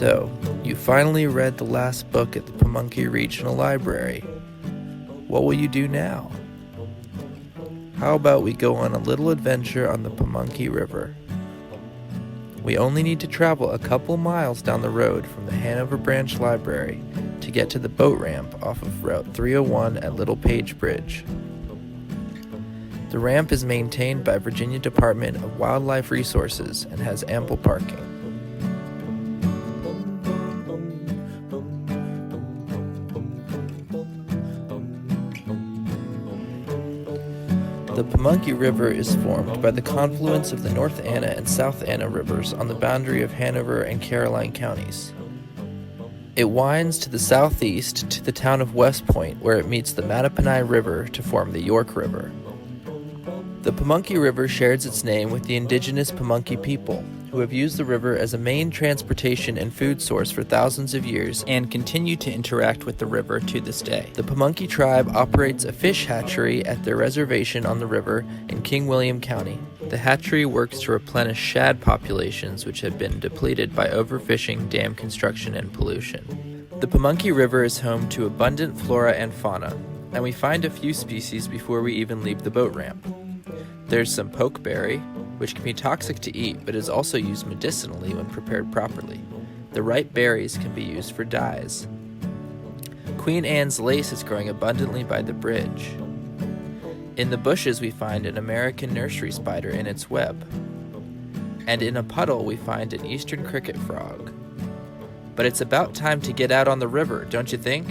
So, you finally read the last book at the Pamunkey Regional Library. What will you do now? How about we go on a little adventure on the Pamunkey River? We only need to travel a couple miles down the road from the Hanover Branch Library to get to the boat ramp off of Route 301 at Little Page Bridge. The ramp is maintained by Virginia Department of Wildlife Resources and has ample parking. The Pamunkey River is formed by the confluence of the North Anna and South Anna rivers on the boundary of Hanover and Caroline counties. It winds to the southeast to the town of West Point, where it meets the Mattaponi River to form the York River. The Pamunkey River shares its name with the indigenous Pamunkey people, who have used the river as a main transportation and food source for thousands of years and continue to interact with the river to this day. The Pamunkey tribe operates a fish hatchery at their reservation on the river in King William County. The hatchery works to replenish shad populations which have been depleted by overfishing, dam construction, and pollution. The Pamunkey River is home to abundant flora and fauna, and we find a few species before we even leave the boat ramp. There's some pokeberry, which can be toxic to eat but is also used medicinally when prepared properly. The ripe berries can be used for dyes. Queen Anne's lace is growing abundantly by the bridge. In the bushes we find an American nursery spider in its web. And in a puddle we find an eastern cricket frog. But it's about time to get out on the river, don't you think?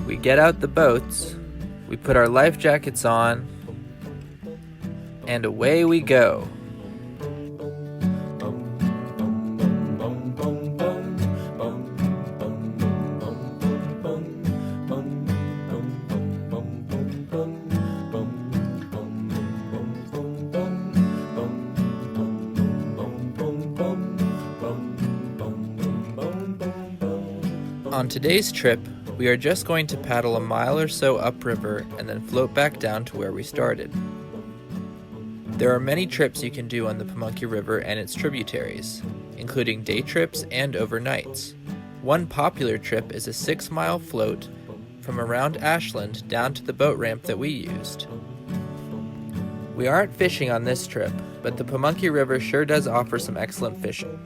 We get out the boats, we put our life jackets on, and away we go. On today's trip, we are just going to paddle a mile or so upriver and then float back down to where we started. There are many trips you can do on the Pamunkey River and its tributaries, including day trips and overnights. One popular trip is a 6-mile float from around Ashland down to the boat ramp that we used. We aren't fishing on this trip, but the Pamunkey River sure does offer some excellent fishing.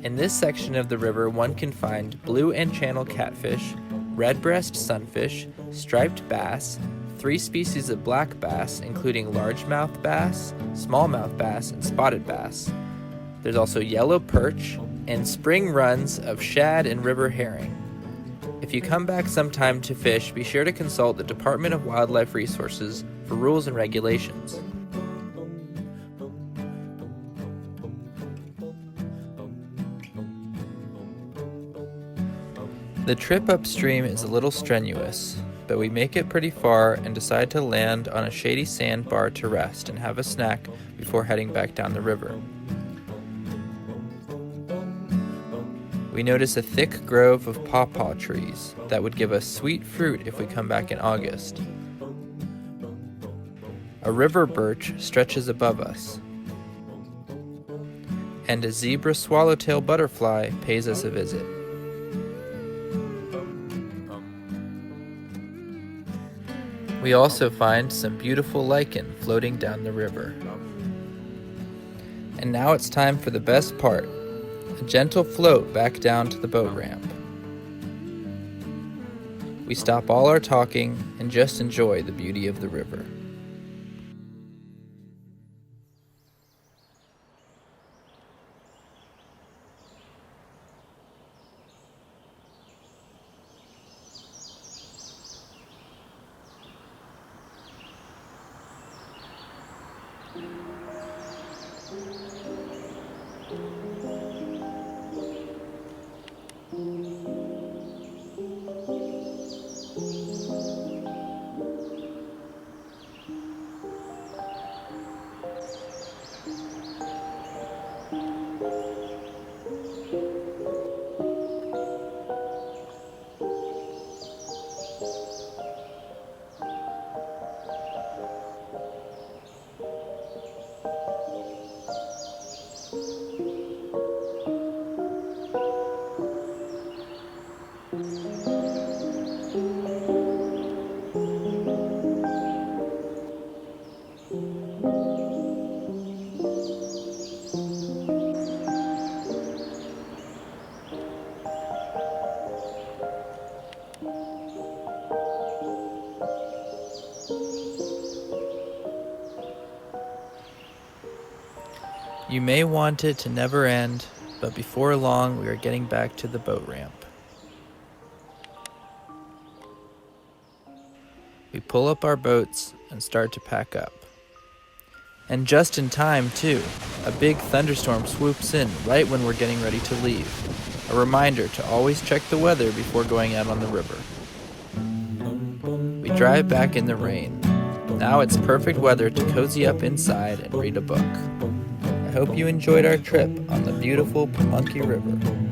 In this section of the river, one can find blue and channel catfish, redbreast sunfish, striped bass, 3 species of black bass, including largemouth bass, smallmouth bass, and spotted bass. There's also yellow perch and spring runs of shad and river herring. If you come back sometime to fish, be sure to consult the Department of Wildlife Resources for rules and regulations. The trip upstream is a little strenuous, but we make it pretty far and decide to land on a shady sandbar to rest and have a snack before heading back down the river. We notice a thick grove of pawpaw trees that would give us sweet fruit if we come back in August. A river birch stretches above us, and a zebra swallowtail butterfly pays us a visit. We also find some beautiful lichen floating down the river. And now it's time for the best part, a gentle float back down to the boat ramp. We stop all our talking and just enjoy the beauty of the river. You may want it to never end, but before long we are getting back to the boat ramp. We pull up our boats and start to pack up. And just in time, too. A big thunderstorm swoops in right when we're getting ready to leave. A reminder to always check the weather before going out on the river. We drive back in the rain. Now it's perfect weather to cozy up inside and read a book. I hope you enjoyed our trip on the beautiful Pamunkey River.